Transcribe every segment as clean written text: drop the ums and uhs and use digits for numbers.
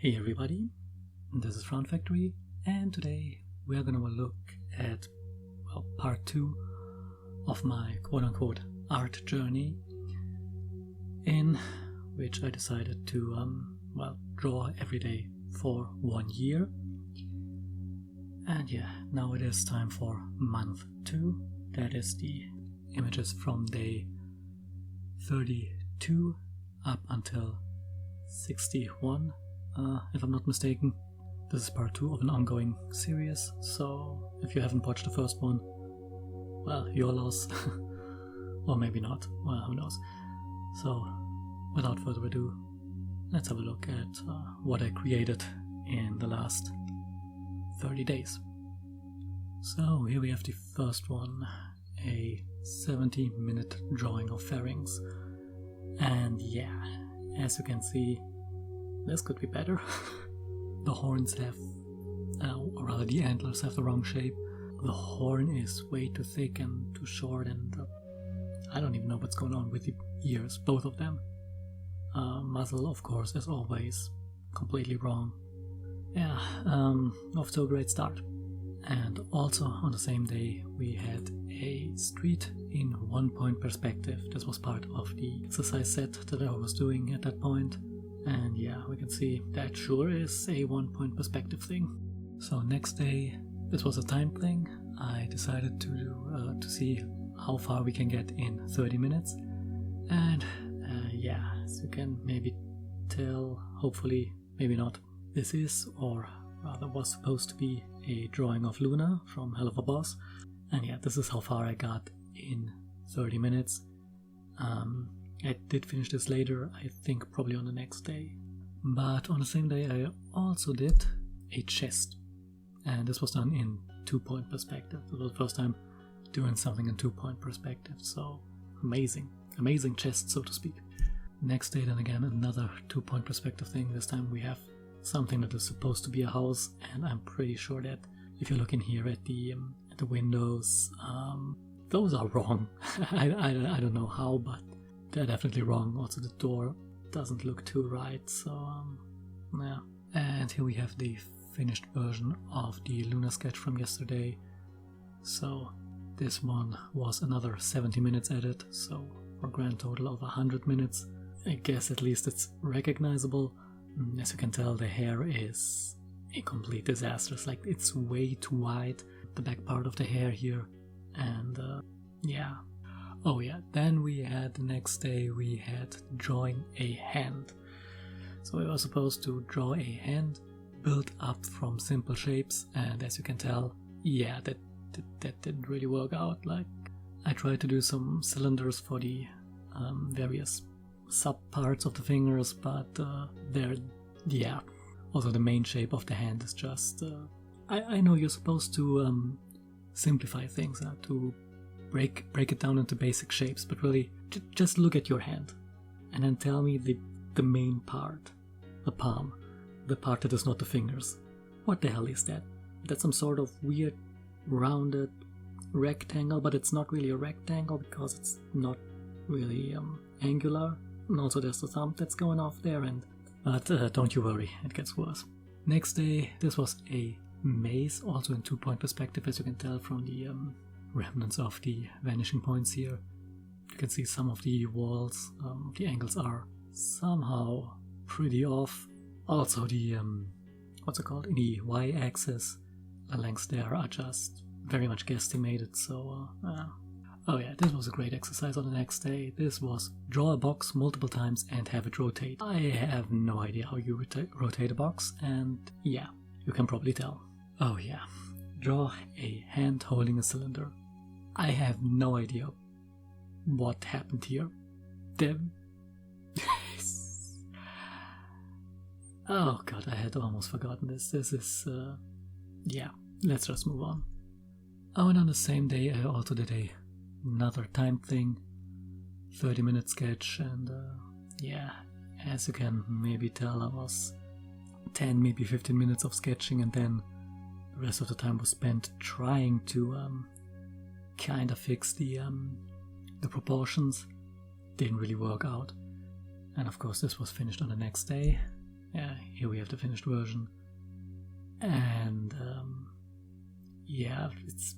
Hey everybody, this is Frown Factory, and today we are going to look at part 2 of my quote-unquote art journey, in which I decided to draw every day for 1 year. And yeah, now it is time for month 2. That is the images from day 32 up until 61. If I'm not mistaken. This is part 2 of an ongoing series, so if you haven't watched the first one, well, your loss. Or maybe not, well, who knows. So, without further ado, let's have a look at what I created in the last 30 days. So, here we have the first one, a 70-minute drawing of pharynx. And yeah, as you can see, this could be better. The horns have, or rather the antlers have the wrong shape. The horn is way too thick and too short, and I don't even know what's going on with the ears, both of them. Muzzle, of course, as always, completely wrong. Yeah, off to a great start. And also on the same day we had a street in 1-point perspective. This was part of the exercise set that I was doing at that point. And yeah, we can see that sure is a 1-point perspective thing. So next day, this was a time thing. I decided to see how far we can get in 30 minutes. And yeah, as you can maybe tell, hopefully, maybe not, this is, or rather was supposed to be, a drawing of Luna from Hell of a Boss. And yeah, this is how far I got in 30 minutes. I did finish this later, I think probably on the next day. But on the same day I also did a chest. And this was done in 2-point perspective. This was the first time doing something in 2-point perspective. So amazing. Amazing chest, so to speak. Next day then again another 2-point perspective thing. This time we have something that is supposed to be a house. And I'm pretty sure that if you look in here at the windows, those are wrong. I don't know how, but they're definitely wrong. Also the door doesn't look too right, so yeah. And here we have the finished version of the Luna sketch from yesterday. So this one was another 70 minutes added, so for a grand total of 100 minutes. I guess at least it's recognizable. As you can tell, the hair is a complete disaster. It's like it's way too wide, the back part of the hair here, and yeah. Oh yeah, then we had the next day we had drawing a hand. So we were supposed to draw a hand built up from simple shapes, and as you can tell, yeah, that didn't really work out. Like, I tried to do some cylinders for the various sub parts of the fingers, but yeah. Also the main shape of the hand is just, I know you're supposed to simplify things, to break it down into basic shapes, but really just look at your hand and then tell me the main part, the palm, the part that is not the fingers. What the hell is that? That's some sort of weird rounded rectangle, but it's not really a rectangle because it's not really angular. And also there's the thumb that's going off there, but don't you worry, it gets worse. Next day this was a maze, also in 2-point perspective, as you can tell from the remnants of the vanishing points here. You can see some of the walls, the angles are somehow pretty off. Also the, what's it called, in the y-axis, the lengths there are just very much guesstimated, so oh yeah, this was a great exercise on the next day. This was draw a box multiple times and have it rotate. I have no idea how you rotate a box, and yeah, you can probably tell. Oh yeah, draw a hand holding a cylinder. I have no idea what happened here. Oh god, I had almost forgotten this. This is, yeah, let's just move on. Oh, and on the same day I also did another time thing, 30-minute sketch, and yeah, as you can maybe tell, I was 10, maybe 15 minutes of sketching, and then the rest of the time was spent trying to kind of fix the proportions. Didn't really work out. And of course this was finished on the next day. Yeah, here we have the finished version. And yeah, it's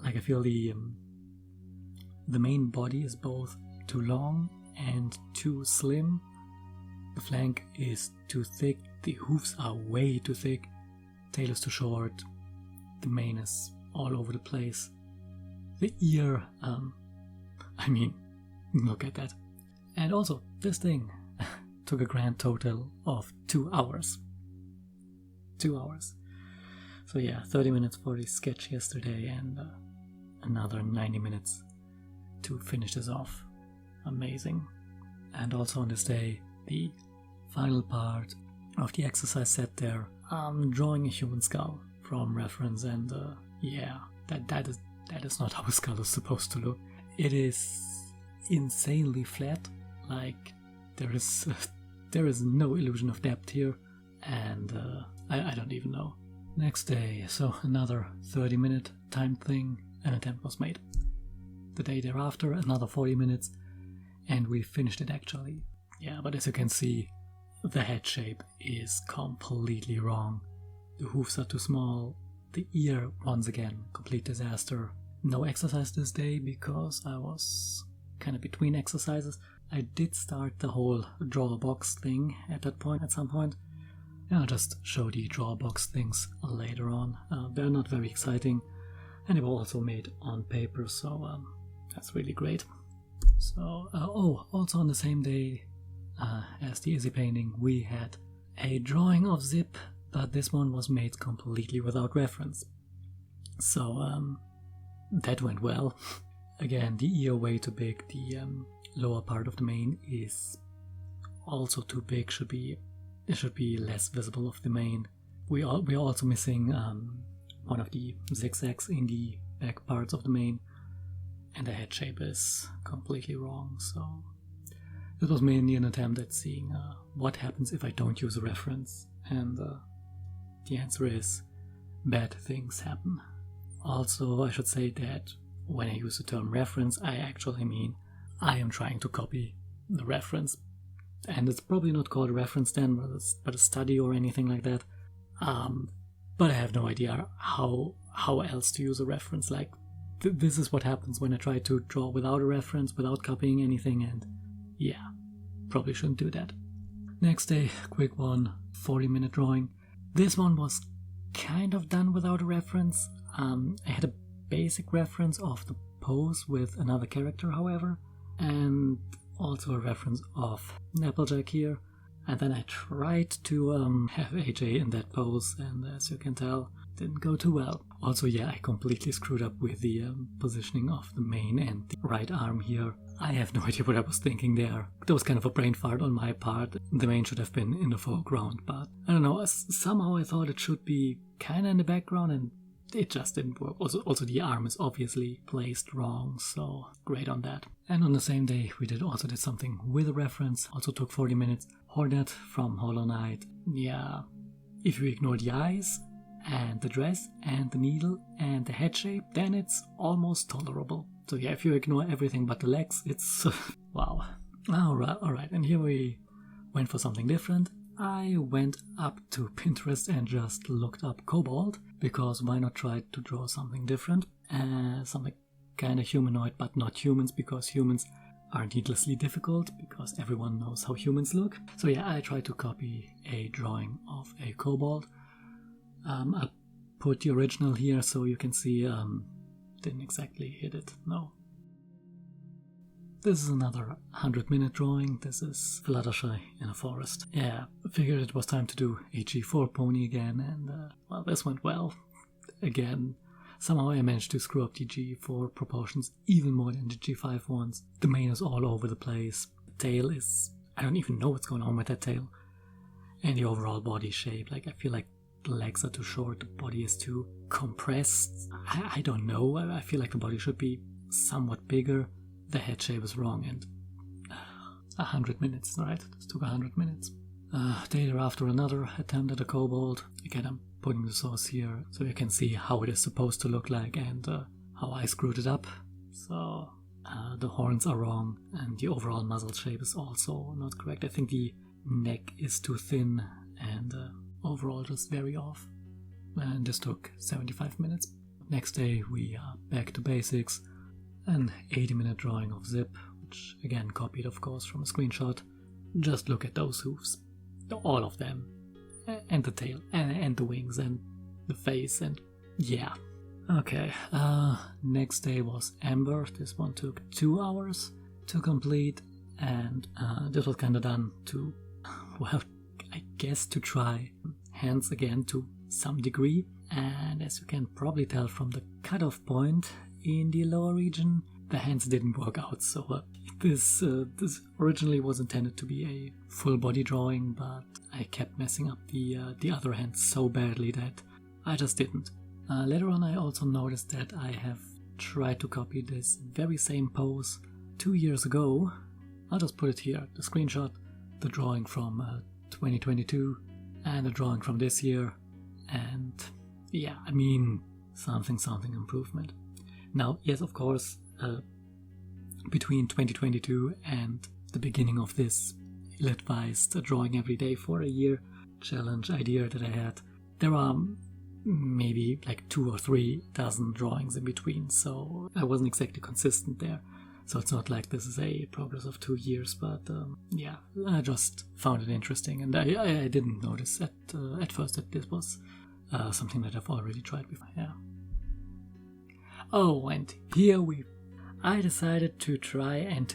like I feel the main body is both too long and too slim. The flank is too thick, the hoofs are way too thick, tail is too short, the mane is all over the place. The ear, I mean, look at that. And also, this thing took a grand total of 2 hours. 2 hours. So yeah, 30 minutes for the sketch yesterday and another 90 minutes to finish this off. Amazing. And also on this day, the final part of the exercise set there, I'm drawing a human skull from reference, and yeah, that is not how a skull is supposed to look. It is insanely flat, like there is no illusion of depth here, and I don't even know. Next day, so another 30-minute time thing, an attempt was made. The day thereafter, another 40 minutes, and we finished it actually. Yeah, but as you can see, the head shape is completely wrong. The hoofs are too small, the ear, once again, complete disaster. No exercise this day because I was kind of between exercises. I did start the whole draw a box thing at some point. And I'll just show the draw a box things later on. They're not very exciting, and they were also made on paper, so that's really great. So, also on the same day as the Izzy painting, we had a drawing of Zip, but this one was made completely without reference. So, that went well. Again, the ear way too big, the lower part of the mane is also too big, it should be less visible of the mane. We are also missing one of the zigzags in the back parts of the mane, and the head shape is completely wrong. So this was mainly an attempt at seeing what happens if I don't use a reference, and the answer is bad things happen. Also, I should say that when I use the term reference, I actually mean I am trying to copy the reference. And it's probably not called a reference then, but a study or anything like that. But I have no idea how else to use a reference. Like, this is what happens when I try to draw without a reference, without copying anything, and yeah, probably shouldn't do that. Next day, quick one, 40-minute drawing. This one was kind of done without a reference. I had a basic reference of the pose with another character, however, and also a reference of Applejack here, and then I tried to have AJ in that pose, and as you can tell, didn't go too well. Also, yeah, I completely screwed up with the positioning of the mane and the right arm here. I have no idea what I was thinking there. That was kind of a brain fart on my part. The mane should have been in the foreground, but I don't know, somehow I thought it should be kinda in the background, and it just didn't work. Also the arm is obviously placed wrong, so great on that. And on the same day, we also did something with a reference, also took 40 minutes. Hornet from Hollow Knight. Yeah, if you ignore the eyes, and the dress, and the needle, and the head shape, then it's almost tolerable. So yeah, if you ignore everything but the legs, it's... wow. Alright, and here we went for something different. I went up to Pinterest and just looked up kobold, because why not try to draw something different? Something kind of humanoid, but not humans, because humans are needlessly difficult, because everyone knows how humans look. So yeah, I tried to copy a drawing of a kobold. I put the original here so you can see, didn't exactly hit it, no. This is another 100-minute drawing. This is Fluttershy in a forest. Yeah, I figured it was time to do a G4 pony again, and well, this went well. Again, somehow I managed to screw up the G4 proportions even more than the G5 ones. The mane is all over the place. The tail is... I don't even know what's going on with that tail. And the overall body shape, like I feel like the legs are too short, the body is too compressed. I don't know, I feel like the body should be somewhat bigger. The head shape is wrong, and 100 minutes, right? This took 100 minutes. Day thereafter, another attempt at a kobold. Again, I'm putting the source here so you can see how it is supposed to look like and how I screwed it up. So the horns are wrong, and the overall muzzle shape is also not correct. I think the neck is too thin and overall just very off. And this took 75 minutes. Next day we are back to basics. An 80-minute drawing of Zip, which again copied of course from a screenshot. Just look at those hooves. All of them. And the tail, and the wings, and the face, and yeah. Okay, next day was Amber. This one took 2 hours to complete, and this was kinda done to, well, I guess to try hands again to some degree. And as you can probably tell from the cutoff point in the lower region, the hands didn't work out. So this originally was intended to be a full body drawing, but I kept messing up the other hand so badly that I just didn't. Later on I also noticed that I have tried to copy this very same pose 2 years ago. I'll just put it here, the screenshot, the drawing from 2022 and the drawing from this year, and yeah, I mean something improvement. Now yes, of course, between 2022 and the beginning of this ill-advised drawing every day for a year challenge idea that I had, there are maybe like 2 or 3 dozen drawings in between, so I wasn't exactly consistent there. So it's not like this is a progress of 2 years, but yeah, I just found it interesting, and I didn't notice at first that this was something that I've already tried before. Yeah. Oh, and here I decided to try and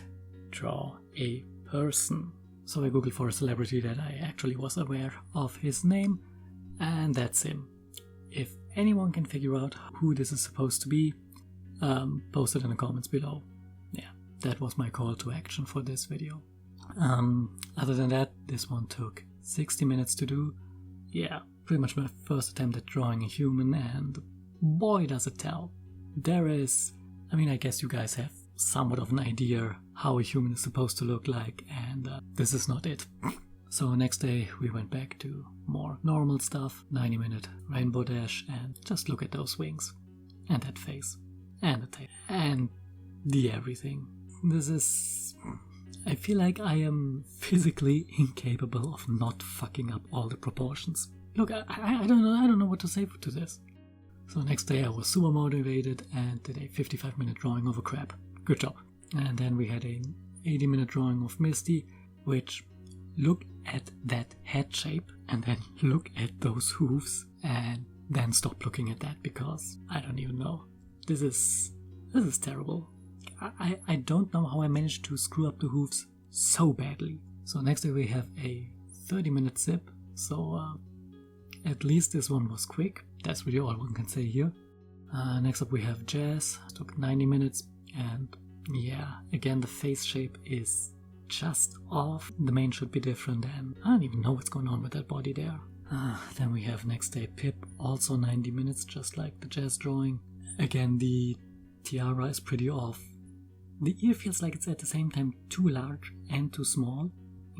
draw a person. So I googled for a celebrity that I actually was aware of his name, and that's him. If anyone can figure out who this is supposed to be, post it in the comments below. Yeah, that was my call to action for this video. Other than that, this one took 60 minutes to do. Yeah, pretty much my first attempt at drawing a human, and boy does it tell. There is, I mean, I guess you guys have somewhat of an idea how a human is supposed to look like, and this is not it. So next day we went back to more normal stuff, 90-minute rainbow dash, and just look at those wings, and that face, and the tail, and the everything. This is... I feel like I am physically incapable of not fucking up all the proportions. Look, I don't know what to say to this. So next day I was super motivated and did a 55-minute drawing of a crab. Good job. And then we had an 80-minute drawing of Misty, which, look at that head shape and then look at those hooves and then stop looking at that, because I don't even know. This is terrible. I don't know how I managed to screw up the hooves so badly. So next day we have a 30-minute zip, so at least this one was quick. That's really all one can say here. Next up we have Jazz. It took 90 minutes, and yeah, again the face shape is just off. The mane should be different, and I don't even know what's going on with that body there. Then we have next day Pip, also 90 minutes, just like the Jazz drawing. Again, the tiara is pretty off. The ear feels like it's at the same time too large and too small.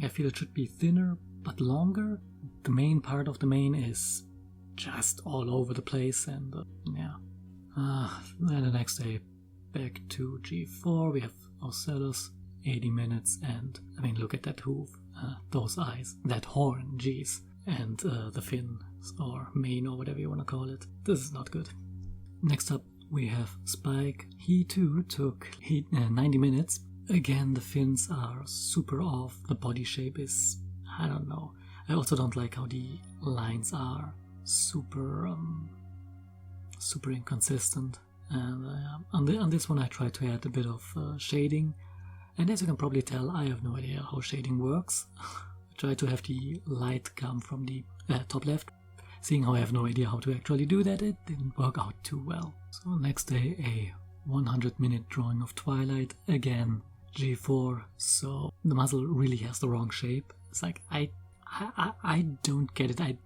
I feel it should be thinner but longer. The main part of the mane is just all over the place, and yeah. Then the next day back to G4, we have Ocellus, 80 minutes, and I mean look at that hoof, those eyes, that horn, jeez, and the fin or mane or whatever you want to call it. This is not good. Next up we have Spike. He too took 90 minutes. Again, the fins are super off. The body shape is, I don't know. I also don't like how the lines are super inconsistent. And on this one I tried to add a bit of shading. And as you can probably tell, I have no idea how shading works. I tried to have the light come from the top left. Seeing how I have no idea how to actually do that, it didn't work out too well. So next day, a 100-minute drawing of Twilight. Again, G4, so the muzzle really has the wrong shape. It's like, I don't get it. I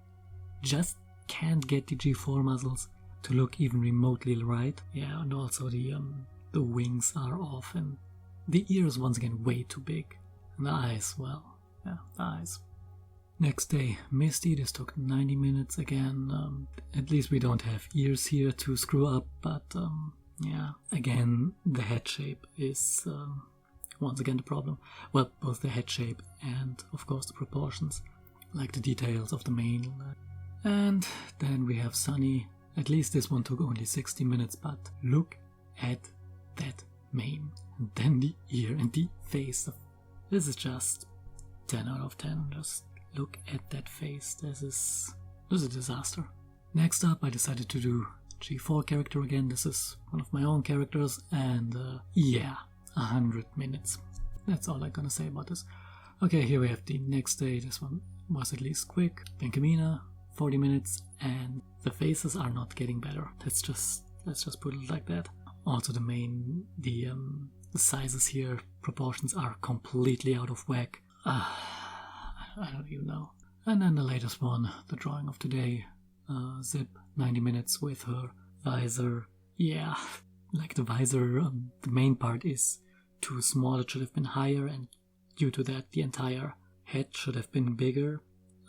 just can't get the G4 muzzles to look even remotely right. Yeah, and also the wings are off, and the ears once again way too big. And the eyes, well, yeah, the eyes. Next day, Misty. This took 90 minutes again. At least we don't have ears here to screw up, but yeah, again, the head shape is once again the problem. Well, both the head shape and, of course, the proportions, like the details of the mane. And then we have Sunny. At least this one took only 60 minutes, but look at that mane. And then the ear and the face. This is just 10 out of 10. Just look at that face. This is a disaster. Next up, I decided to do G4 character again. This is one of my own characters, and yeah, 100 minutes. That's all I'm gonna say about this. Okay, here we have the next day. This one was at least quick. Benkamina, 40 minutes, and the faces are not getting better. Let's just put it like that. Also, the sizes here, proportions are completely out of whack. I don't even know. And then the latest one, the drawing of today. Zip, 90 minutes with her visor. Yeah, like the visor, the main part is too small. It should have been higher, and due to that, the entire head should have been bigger.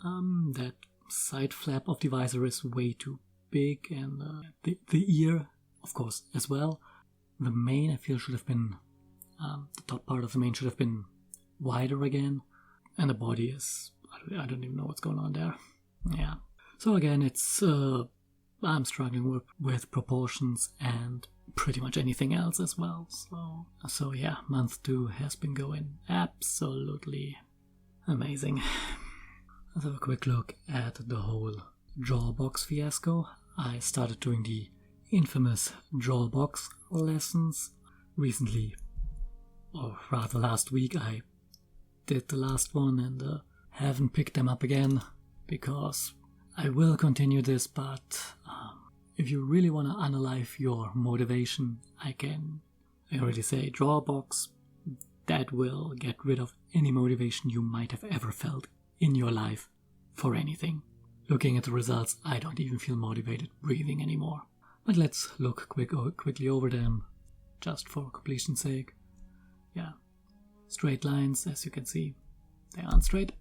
That side flap of the visor is way too big, and the ear, of course, as well. The mane, I feel, should have been, the top part of the mane should have been wider again, and the body is, I don't even know what's going on there. Yeah. So again, it's I'm struggling with proportions and pretty much anything else as well. So yeah, month 2 has been going absolutely amazing. Let's have a quick look at the whole Drawbox fiasco. I started doing the infamous Drawbox lessons recently, or rather last week. I did the last one and haven't picked them up again because I will continue this, but if you really want to unalive your motivation, I already say Drawbox. That will get rid of any motivation you might have ever felt in your life for anything. Looking at the results, I don't even feel motivated breathing anymore. But let's look quickly over them, just for completion's sake. Yeah, straight lines, as you can see, they aren't straight.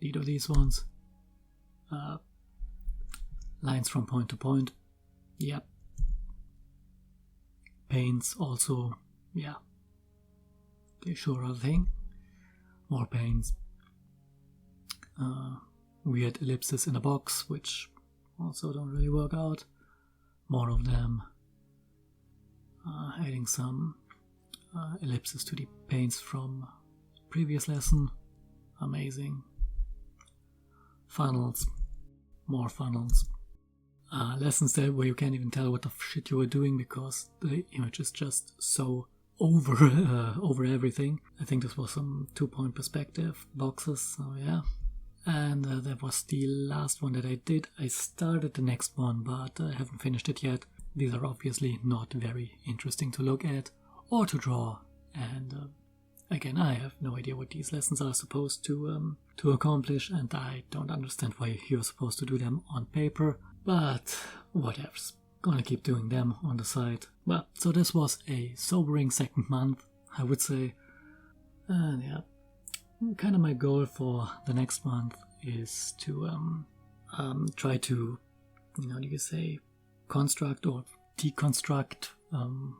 Neither of these ones. Lines from point to point, yep. Paints also, yeah. They sure are a thing. More paints. Weird ellipses in a box, which also don't really work out. More of them. Adding some ellipses to the paints from previous lesson. Amazing. Funnels. More funnels. Lessons there where you can't even tell what the shit you were doing because the image is just so over everything. I think this was some 2-point perspective boxes, so yeah. And that was the last one that I did. I started the next one, but I haven't finished it yet. These are obviously not very interesting to look at or to draw, and again, I have no idea what these lessons are supposed to accomplish, and I don't understand why you're supposed to do them on paper, but whatever's. Gonna keep doing them on the side. Well, so this was a sobering second month, I would say. And yeah, kind of my goal for the next month is to try to, you could say, construct or deconstruct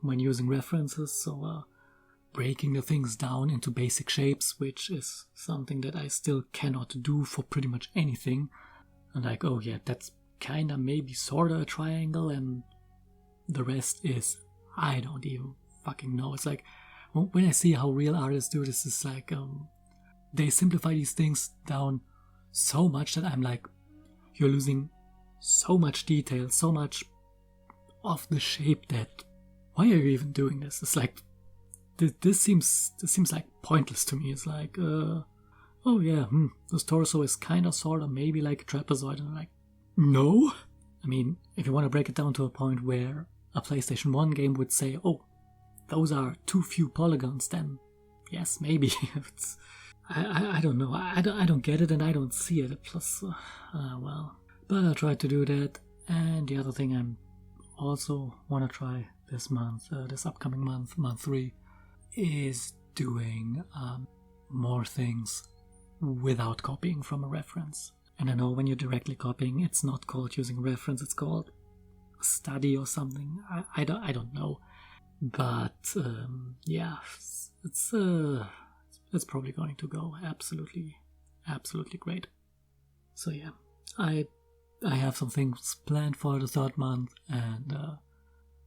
when using references. So breaking the things down into basic shapes, which is something that I still cannot do for pretty much anything. And like, oh yeah, that's kinda maybe sorta a triangle, and the rest is, I don't even fucking know. It's like, when I see how real artists do this, it's like, they simplify these things down so much that I'm like, you're losing so much detail, so much of the shape that, why are you even doing this? It's like, this seems like pointless to me. It's like, oh yeah, this torso is kinda sorta maybe like a trapezoid, and I'm like, no? I mean, if you want to break it down to a point where a PlayStation 1 game would say, oh, those are too few polygons, then yes, maybe. I don't know. I don't get it, and I don't see it. Plus, well. But I tried to do that, and the other thing I also want to try this month, this upcoming month, month 3, is doing more things without copying from a reference. And I know when you're directly copying, it's not called using reference, it's called study or something. I don't know. But yeah, it's probably going to go absolutely great. So yeah, I have some things planned for the third month, and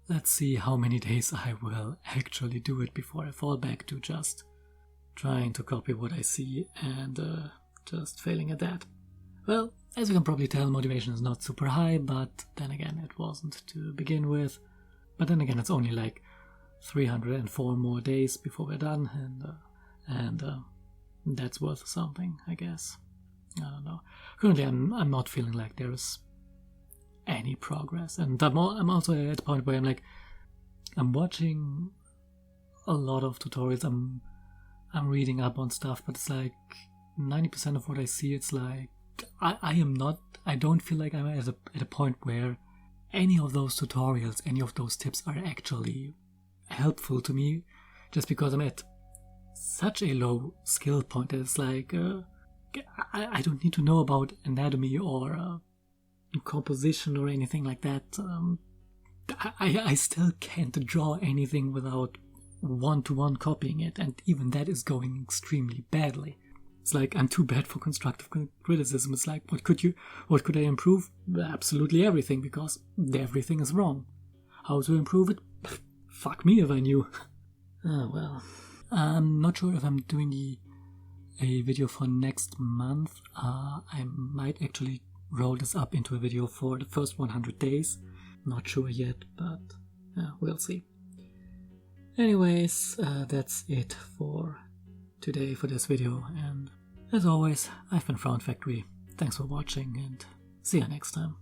let's see how many days I will actually do it before I fall back to just trying to copy what I see and just failing at that. Well, as you can probably tell, motivation is not super high, but then again, it wasn't to begin with. But then again, it's only like 304 more days before we're done, and that's worth something, I guess. I don't know. Currently, I'm not feeling like there is any progress, and I'm also at a point where I'm watching a lot of tutorials. I'm reading up on stuff, but it's like 90% of what I see, it's like I don't feel like I'm at a point where any of those tutorials, any of those tips are actually helpful to me, just because I'm at such a low skill point. It's like I don't need to know about anatomy or composition or anything like that. I still can't draw anything without one-to-one copying it, and even that is going extremely badly. It's like I'm too bad for constructive criticism. It's like, what could I improve? Absolutely everything, because everything is wrong. How to improve it? Fuck me if I knew. Oh well. I'm not sure if I'm doing a video for next month. I might actually roll this up into a video for the first 100 days. Not sure yet, but we'll see. Anyways, that's it for today for this video, and as always, I've been Frown Factory. Thanks for watching, and see you next time.